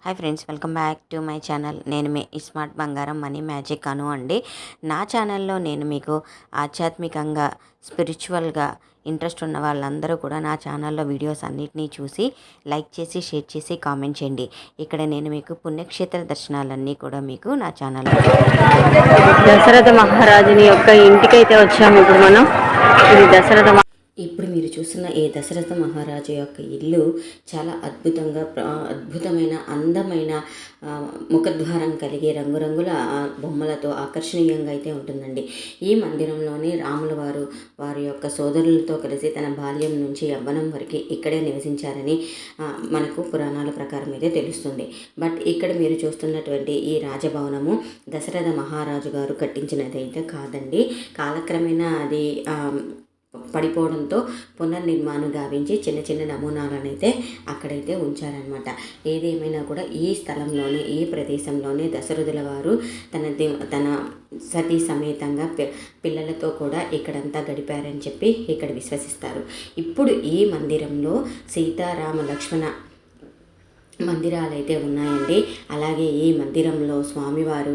Hi friends, welcome back to my channel. నేను మీ smart బంగారం money magic అను అండి. నా ఛానల్లో నేను మీకు ఆధ్యాత్మికంగా, స్పిరిచువల్గా ఇంట్రెస్ట్ ఉన్న వాళ్ళందరూ కూడా నా ఛానల్లో వీడియోస్ అన్నిటినీ చూసి లైక్ చేసి, షేర్ చేసి, కామెంట్ చేయండి. ఇక్కడ నేను మీకు పుణ్యక్షేత్ర దర్శనాలన్నీ కూడా మీకు నా ఛానల్లో దశరథ మహారాజుని యొక్క ఇంటికైతే వచ్చాము. ఇప్పుడు మనం ఇది ఇప్పుడు మీరు చూస్తున్న ఈ దశరథ మహారాజు యొక్క ఇల్లు చాలా అద్భుతమైన అందమైన ముఖద్వారం కలిగి రంగురంగుల బొమ్మలతో ఆకర్షణీయంగా అయితే ఉంటుందండి. ఈ మందిరంలోనే రాముల వారి యొక్క సోదరులతో కలిసి తన బాల్యం నుంచి యవ్వనం వరకు ఇక్కడే నివసించారని మనకు పురాణాల ప్రకారం అయితే తెలుస్తుంది. బట్ ఇక్కడ మీరు చూస్తున్నటువంటి ఈ రాజభవనము దశరథ మహారాజు గారు కట్టించినది అయితే కాదండి. కాలక్రమేణా అది పడిపోవడంతో పునర్నిర్మాణం గావించి చిన్న చిన్న నమూనాలను అయితే అక్కడైతే ఉంచారనమాట. ఏదేమైనా కూడా ఈ స్థలంలోనే, ఈ ప్రదేశంలోనే దశరథుల వారు తన సతీ సమేతంగా పిల్లలతో కూడా ఇక్కడంతా గడిపారని చెప్పి ఇక్కడ విశ్వసిస్తారు. ఇప్పుడు ఈ మందిరంలో సీతారామ లక్ష్మణ మందిరాలు అయితే ఉన్నాయండి. అలాగే ఈ మందిరంలో స్వామివారు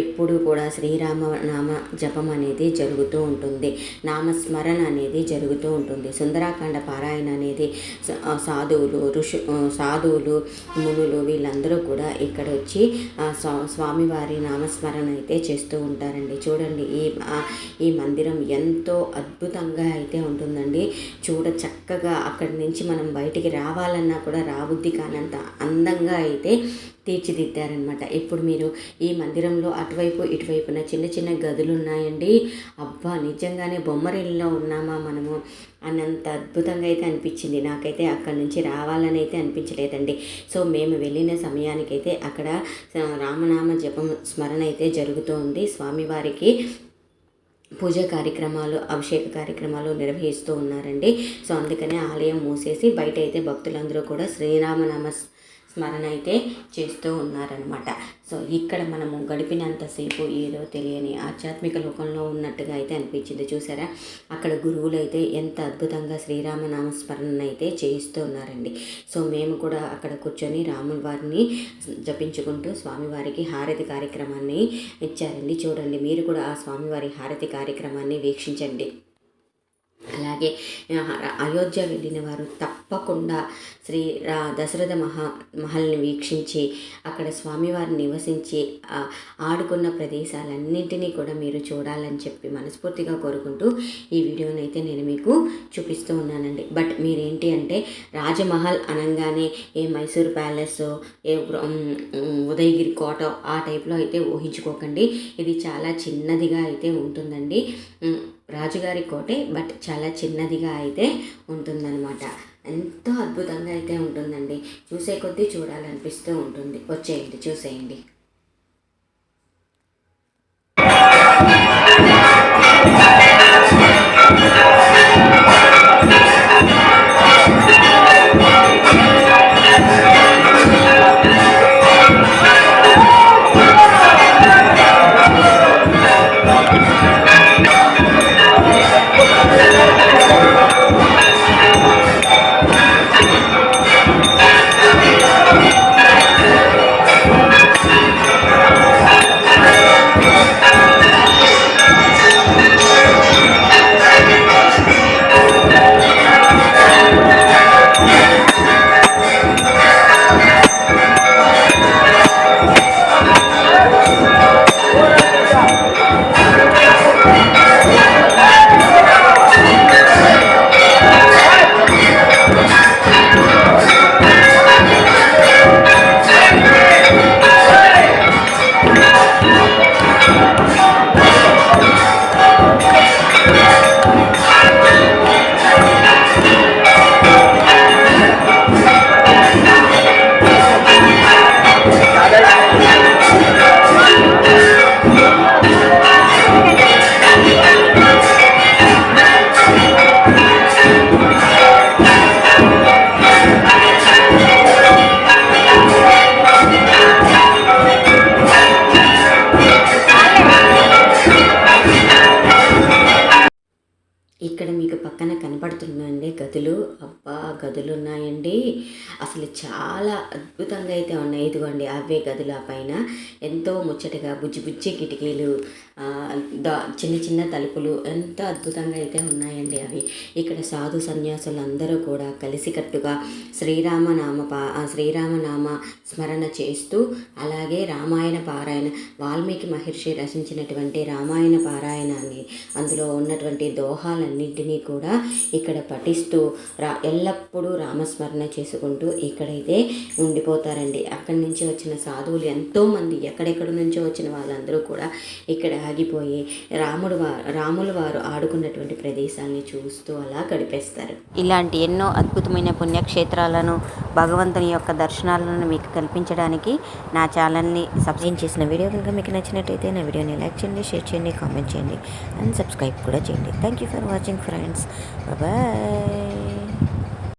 ఎప్పుడు కూడా శ్రీరామ నామ జపం అనేది జరుగుతూ ఉంటుంది, నామస్మరణ అనేది జరుగుతూ ఉంటుంది. సుందరాకాండ పారాయణ అనేది సాధువులు మునులు వీళ్ళందరూ కూడా ఇక్కడ వచ్చి స్వామివారి నామస్మరణ అయితే చేస్తూ ఉంటారండి. చూడండి, ఈ మందిరం ఎంతో అద్భుతంగా అయితే ఉంటుందండి. చక్కగా అక్కడి నుంచి మనం బయటికి రావాలన్నా కూడా రాబుద్ది కానంత అందంగా అయితే తీర్చిదిద్దారనమాట. ఇప్పుడు మీరు ఈ మందిరంలో అటువైపు ఇటువైపున చిన్న చిన్న గదులు ఉన్నాయండి. అబ్బా, నిజంగానే బొమ్మరిల్లులో ఉన్నామా మనము అన్నంత అద్భుతంగా అయితే అనిపించింది. నాకైతే అక్కడి నుంచి రావాలని అయితే అనిపించలేదండి. సో మేము వెళ్ళిన సమయానికైతే అక్కడ రామనామ జపం స్మరణ అయితే జరుగుతూ ఉంది. స్వామివారికి పూజ కార్యక్రమాలు, అభిషేక కార్యక్రమాలు నిర్వహిస్తూ ఉన్నారండి. సో అందుకనే ఆలయం మూసేసి బయట అయితే భక్తులందరూ కూడా శ్రీరామనామ స్మరణ అయితే చేస్తూ ఉన్నారనమాట. సో ఇక్కడ మనము గడిపినంతసేపు ఏదో తెలియని ఆధ్యాత్మిక లోకంలో ఉన్నట్టుగా అయితే అనిపించింది. చూసారా, అక్కడ గురువులు అయితే ఎంత అద్భుతంగా శ్రీరామనామ స్మరణ అయితే చేయిస్తూ ఉన్నారండి. సో మేము కూడా అక్కడ కూర్చొని రాముల వారిని జపించుకుంటూ స్వామివారికి హారతి కార్యక్రమాన్ని ఇచ్చారండి. చూడండి, మీరు కూడా ఆ స్వామివారి హారతి కార్యక్రమాన్ని వీక్షించండి. అలాగే అయోధ్య వెళ్ళిన వారు తప్పకుండా దశరథ మహల్ని వీక్షించి అక్కడ స్వామివారిని నివసించి ఆడుకున్న ప్రదేశాలన్నింటినీ కూడా మీరు చూడాలని చెప్పి మనస్ఫూర్తిగా కోరుకుంటూ ఈ వీడియోని అయితే నేను మీకు చూపిస్తూ ఉన్నానండి. బట్ మీరేంటి అంటే రాజమహల్ అనగానే ఏ మైసూర్ ప్యాలెస్, ఏ ఉదయగిరి కోట ఆ టైప్లో అయితే ఊహించుకోకండి. ఇది చాలా చిన్నదిగా అయితే ఉంటుందండి. రాజుగారి కోటే, బట్ చాలా చిన్నదిగా అయితే ఉంటుందన్నమాట. ఎంతో అద్భుతంగా అయితే ఉంటుందండి. చూసే కొద్దీ చూడాలనిపిస్తూ ఉంటుంది. వచ్చేయండి, చూసేయండి. చాలా అద్భుతంగా అయితే ఉన్నాయి. ఇదిగోండి అవే గదుల పైన ఎంతో ముచ్చటగా బుజ్జి బుజ్జి కిటికీలు, చిన్న చిన్న తలుపులు ఎంత అద్భుతంగా అయితే ఉన్నాయండి అవి. ఇక్కడ సాధు సన్యాసులు అందరూ కూడా కలిసికట్టుగా శ్రీరామనామ స్మరణ చేస్తూ, అలాగే రామాయణ పారాయణ, వాల్మీకి మహర్షి రచించినటువంటి రామాయణ పారాయణాన్ని, అందులో ఉన్నటువంటి దోహాలన్నింటినీ కూడా ఇక్కడ పఠిస్తూ ఎల్లప్పుడూ రామస్మరణ చేసుకుంటూ ఇక్కడైతే ఉండిపోతారండి. అక్కడి నుంచి వచ్చిన సాధువులు ఎంతోమంది, ఎక్కడెక్కడి నుంచో వచ్చిన వాళ్ళందరూ కూడా ఇక్కడ ఆగిపోయి రాములు వారు ఆడుకున్నటువంటి ప్రదేశాన్ని చూస్తూ అలా గడిపేస్తారు. ఇలాంటి ఎన్నో అద్భుతమైన పుణ్యక్షేత్రాలను, భగవంతుని యొక్క దర్శనాలను మీకు కల్పించడానికి నా ఛానల్ని నేను చేసిన వీడియో కనుక మీకు నచ్చినట్టయితే నా వీడియోని లైక్ చేయండి, షేర్ చేయండి, కామెంట్ చేయండి అండ్ సబ్స్క్రైబ్ కూడా చేయండి. Thank you for watching friends. Bye.